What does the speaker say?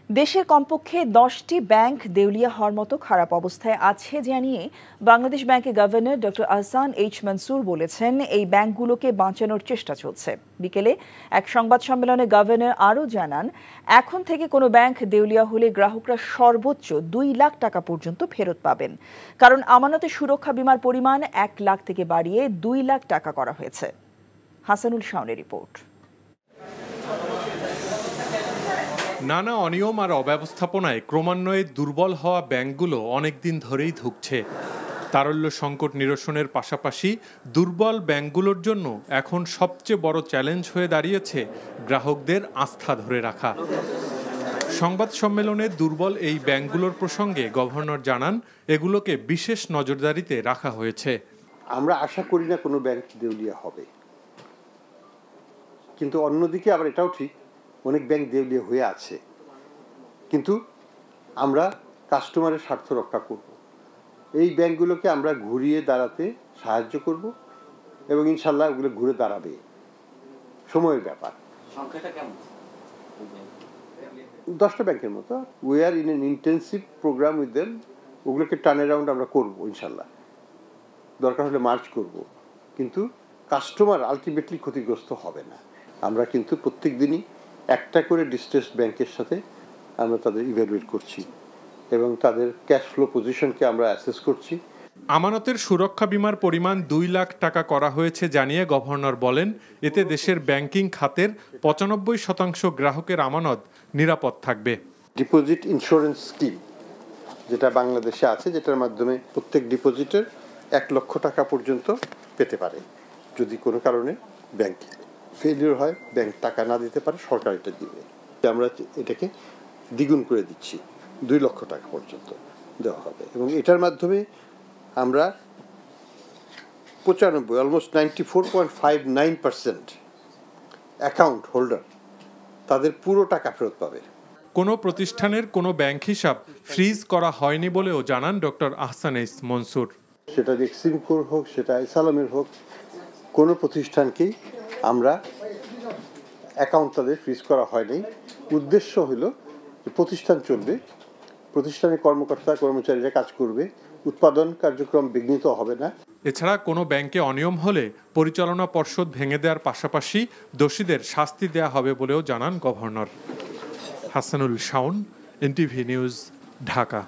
দেশের কমপক্ষে 10টি ব্যাংক দেউলিয়া হওয়ার মতো খারাপ অবস্থায় আছে জানিয়ে বাংলাদেশ ব্যাংকের governor doctor Ahsan H Mansur বলেছেন, এই ব্যাংকগুলোকে বাঁচানোর চেষ্টা চলছে। বিকেলে এক সংবাদ সম্মেলনে গভর্নর আরও জানান, এখন থেকে কোনো ব্যাংক দেউলিয়া হলে গ্রাহকরা সর্বোচ্চ 2 লাখ টাকা পর্যন্ত ফেরত পাবেন, কারণ আমানতের সুরক্ষা বিমার পরিমাণ 1 লাখ থেকে বাড়িয়ে 2 লাখ টাকা করা হয়েছে। হাসানুল শাওনের রিপোর্ট। নানা অনিয়ম আর অব্যবস্থাপনায় ক্রমান্বয়ে দুর্বল হওয়া ব্যাংকগুলো অনেকদিন ধরেই ধুঁকছে। তারল্য সংকট নিরসনের পাশাপাশি দুর্বল ব্যাংকগুলোর জন্য এখন সবচেয়ে বড় চ্যালেঞ্জ হয়ে দাঁড়িয়েছে গ্রাহকদের আস্থা ধরে রাখা। সংবাদ সম্মেলনে দুর্বল এই ব্যাংকগুলোর প্রসঙ্গে গভর্নর জানান, এগুলোকে বিশেষ নজরদারিতে রাখা হয়েছে। আমরা আশা করি না কোনো ব্যাংক দেউলিয়া হবে, কিন্তু অন্যদিকে আবার এটাও ঠিক, অনেক ব্যাংক দেউলিয়া হয়ে আছে, কিন্তু আমরা কাস্টমারের স্বার্থ রক্ষা করব। এই ব্যাংকগুলোকে আমরা ঘুরিয়ে দাঁড়াতে সাহায্য করব এবং ইনশাল্লাহ ওগুলো ঘুরে দাঁড়াবে। সময়ের ব্যাপার। সংখ্যাটা কেমন? 10টা ব্যাংকের মতো। We are in an intensive program with them. ওগুলোকে টার্ন অ্যারাউন্ড আমরা করবো ইনশাল্লাহ, দরকার হলে মার্চ করব, কিন্তু কাস্টমার আলটিমেটলি ক্ষতিগ্রস্ত হবে না। আমরা কিন্তু প্রত্যেক দিনই একটা করে ডিস্ট্রেসড ব্যাংকের সাথে আমরা তাদের ইভ্যালুয়েট করছি এবং তাদের ক্যাশ ফ্লো পজিশনকে আমরা অ্যাসেস করছি। আমানতের সুরক্ষা বিমার পরিমাণ 2 লাখ টাকা করা হয়েছে জানিয়ে গভর্নর বলেন, এতে দেশের ব্যাংকিং খাতের 95% গ্রাহকের আমানত নিরাপদ থাকবে। ডিপোজিট ইন্স্যুরেন্স স্কিম যেটা বাংলাদেশে আছে, যেটার মাধ্যমে প্রত্যেক ডিপোজিটের 1 লক্ষ টাকা পর্যন্ত পেতে পারে। যদি কোনো কারণে ব্যাংক ফেলিওর হয়, ব্যাংক টাকা না দিতে পারে, সরকার এটা দিবে। আমরা এটাকে দ্বিগুণ করে দিচ্ছি, 2 লক্ষ টাকা পর্যন্ত দেওয়া হবে এবং এটার মাধ্যমে আমরা 95 অলমোস্ট 94.59% অ্যাকাউন্ট হোল্ডার তাদের পুরো টাকা ফেরত পাবে। কোনো প্রতিষ্ঠানের কোনো ব্যাংক হিসাব ফ্রিজ করা হয়নি বলেও জানান ডক্টর আহসান এইচ মনসুর। সেটা এক্সিমকোর হোক, সেটা সালামের হোক, কোনো প্রতিষ্ঠানকেই আমরা অ্যাকাউন্ট তাদের ফ্রিজ করা হয়নি। উদ্দেশ্য হলো যে প্রতিষ্ঠান চলবে, প্রতিষ্ঠানের কর্মকর্তা কর্মচারীরা কাজ করবে, উৎপাদন কার্যক্রম বিঘ্নিত হবে না। এছাড়া কোনো ব্যাংকে অনিয়ম হলে পরিচালনা পর্ষদ ভেঙে দেওয়ার পাশাপাশি দোষীদের শাস্তি দেওয়া হবে বলেও জানান governor. Hasanul Shaon, NTV news, Dhaka.